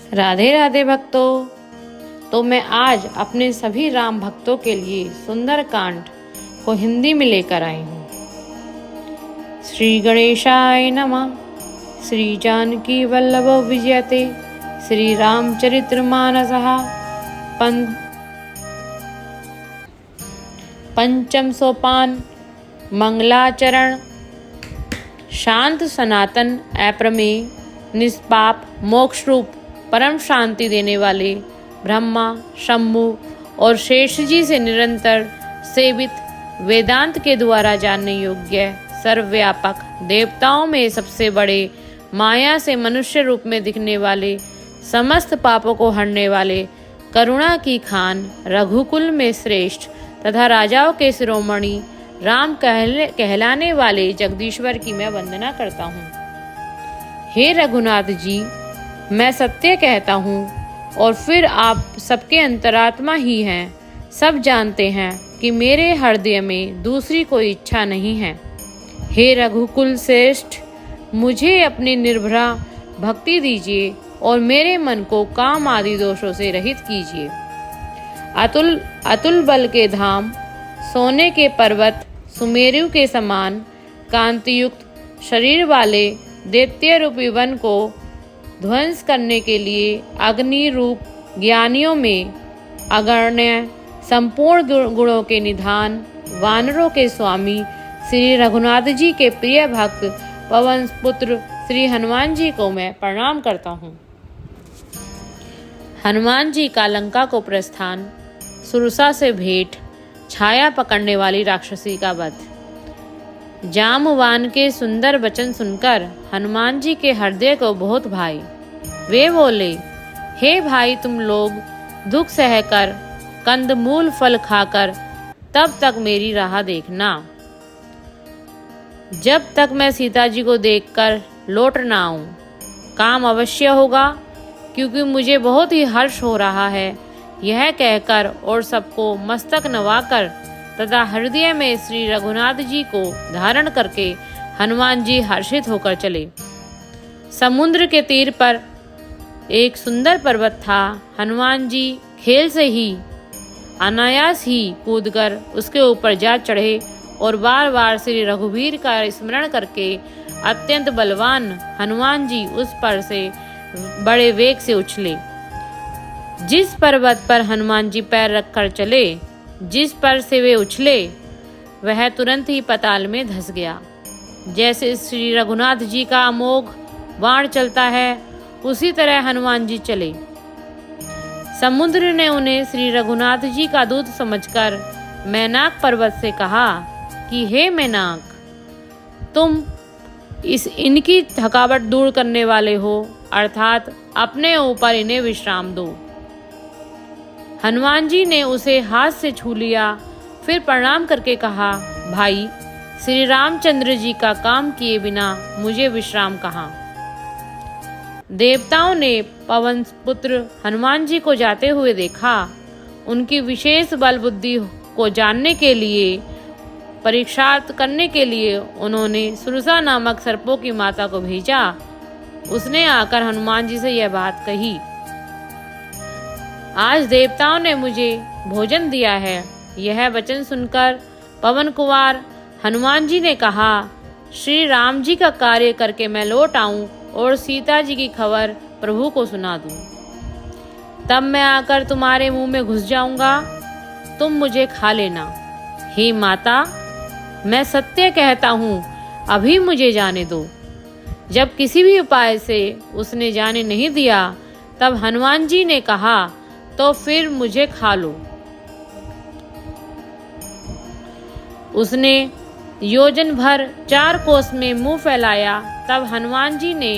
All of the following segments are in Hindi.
राधे राधे भक्तों। तो मैं आज अपने सभी राम भक्तों के लिए सुंदर कांड को हिंदी में लेकर आई हूँ। श्री गणेशाय नमः। श्री जानकी वल्लभो विजयते। श्री रामचरितमानसः पंचम सोपान मंगलाचरण। शांत सनातन अप्रमेय निष्पाप मोक्ष रूप परम शांति देने वाले ब्रह्मा शंभु और शेष जी से निरंतर सेवित वेदांत के द्वारा जानने योग्य सर्वव्यापक देवताओं में सबसे बड़े माया से मनुष्य रूप में दिखने वाले समस्त पापों को हरने वाले करुणा की खान रघुकुल में श्रेष्ठ तथा राजाओं के शिरोमणि राम कहलाने वाले जगदीश्वर की मैं वंदना करता हूँ। हे रघुनाथ जी, मैं सत्य कहता हूँ और फिर आप सबके अंतरात्मा ही हैं। सब जानते हैं कि मेरे हृदय में दूसरी कोई इच्छा नहीं है। हे रघुकुल श्रेष्ठ, मुझे अपनी निर्भरा भक्ति दीजिए और मेरे मन को काम आदि दोषों से रहित कीजिए। अतुल बल के धाम, सोने के पर्वत, सुमेरु के समान कांतियुक्त शरीर वाले दैत्य रूपी वन को ध्वंस करने के लिए अग्नि रूप ज्ञानियों में अगण्य संपूर्ण गुणों के निधान वानरों के स्वामी श्री रघुनाथ जी के प्रिय भक्त पवन पुत्र श्री हनुमान जी को मैं प्रणाम करता हूँ। हनुमान जी का लंका को प्रस्थान, सुरसा से भेंट, छाया पकड़ने वाली राक्षसी का वध। जामवान के सुंदर वचन सुनकर हनुमान जी के हृदय को बहुत भाई। वे बोले, हे भाई, तुम लोग दुख सहकर कंदमूल फल खाकर तब तक मेरी राह देखना, जब तक मैं सीता जी को देखकर लौट ना आऊं। काम अवश्य होगा, क्योंकि मुझे बहुत ही हर्ष हो रहा है। यह कहकर और सबको मस्तक नवाकर तथा हृदय में श्री रघुनाथ जी को धारण करके हनुमान जी हर्षित होकर चले। समुद्र के तीर पर एक सुंदर पर्वत था। हनुमान जी खेल से ही अनायास ही कूदकर उसके ऊपर जा चढ़े और बार बार श्री रघुवीर का स्मरण करके अत्यंत बलवान हनुमान जी उस पर से बड़े वेग से उछले। जिस पर्वत पर हनुमान जी पैर रखकर चले, जिस पर से वे उछले, वह तुरंत ही पाताल में धंस गया। जैसे श्री रघुनाथ जी का अमोघ बाण चलता है, उसी तरह हनुमान जी चले। समुद्र ने उन्हें श्री रघुनाथ जी का दूत समझकर मैनाक पर्वत से कहा कि हे मैनाक, तुम इनकी थकावट दूर करने वाले हो, अर्थात अपने ऊपर इन्हें विश्राम दो। हनुमान जी ने उसे हाथ से छू लिया, फिर प्रणाम करके कहा, भाई, श्री रामचंद्र जी का काम किए बिना मुझे विश्राम कहाँ। देवताओं ने पवन पुत्र हनुमान जी को जाते हुए देखा। उनकी विशेष बल बुद्धि को जानने के लिए, परीक्षार्थ करने के लिए उन्होंने सुरसा नामक सर्पों की माता को भेजा। उसने आकर हनुमान जी से यह बात कही, आज देवताओं ने मुझे भोजन दिया है। यह वचन सुनकर पवन कुमार हनुमान जी ने कहा, श्री राम जी का कार्य करके मैं लौट आऊं और सीता जी की खबर प्रभु को सुना दूं। तब मैं आकर तुम्हारे मुंह में घुस जाऊंगा, तुम मुझे खा लेना। हे माता, मैं सत्य कहता हूँ, अभी मुझे जाने दो। जब किसी भी उपाय से उसने जाने नहीं दिया, तब हनुमान जी ने कहा, तो फिर मुझे खा लो। उसने योजन भर 4 कोस में मुंह फैलाया। तब हनुमान जी ने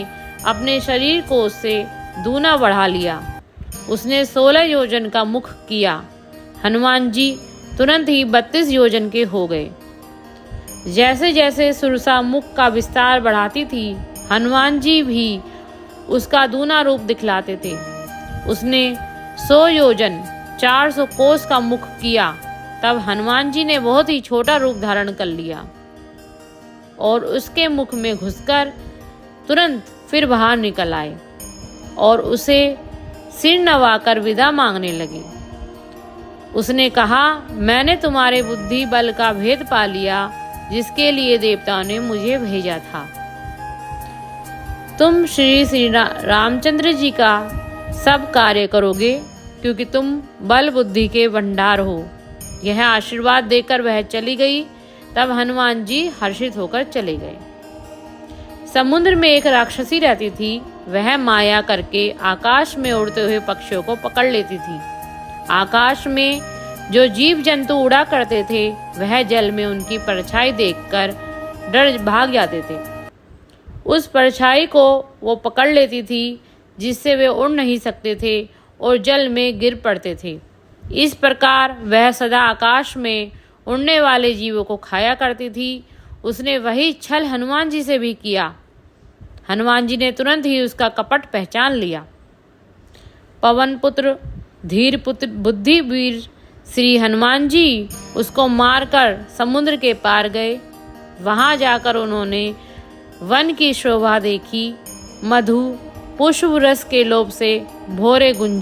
अपने शरीर को उससे दूना बढ़ा लिया। उसने 16 योजन का मुख किया। हनुमान जी तुरंत ही 32 योजन के हो गए। जैसे जैसे सुरसा मुख का विस्तार बढ़ाती थी, हनुमान जी भी उसका दूना रूप दिखलाते थे। उसने 100 योजन 400 कोस का मुख किया। तब हनुमान जी ने बहुत ही छोटा रूप धारण कर लिया और उसके मुख में घुसकर तुरंत फिर बाहर निकल आए और उसे सिर नवाकर विदा मांगने लगे। उसने कहा, मैंने तुम्हारे बुद्धि बल का भेद पा लिया जिसके लिए देवताओं ने मुझे भेजा था। तुम श्री रामचंद्र जी का सब कार्य करोगे क्योंकि तुम बल बुद्धि के भंडार हो। यह आशीर्वाद देकर वह चली गई। तब हनुमान जी हर्षित होकर चले गए। समुद्र में एक राक्षसी रहती थी। वह माया करके आकाश में उड़ते हुए पक्षियों को पकड़ लेती थी। आकाश में जो जीव जंतु उड़ा करते थे वह जल में उनकी परछाई देखकर डर भाग जाते थे। उस परछाई को वो पकड़ लेती थी जिससे वे उड़ नहीं सकते थे और जल में गिर पड़ते थे। इस प्रकार वह सदा आकाश में उड़ने वाले जीवों को खाया करती थी। उसने वही छल हनुमान जी से भी किया। हनुमान जी ने तुरंत ही उसका कपट पहचान लिया। पवन पुत्र, धीर पुत्र, बुद्धिवीर श्री हनुमान जी उसको मारकर समुद्र के पार गए। वहां जाकर उन्होंने वन की शोभा देखी। मधु पुष्प रस के लोभ से भोरे गुंजा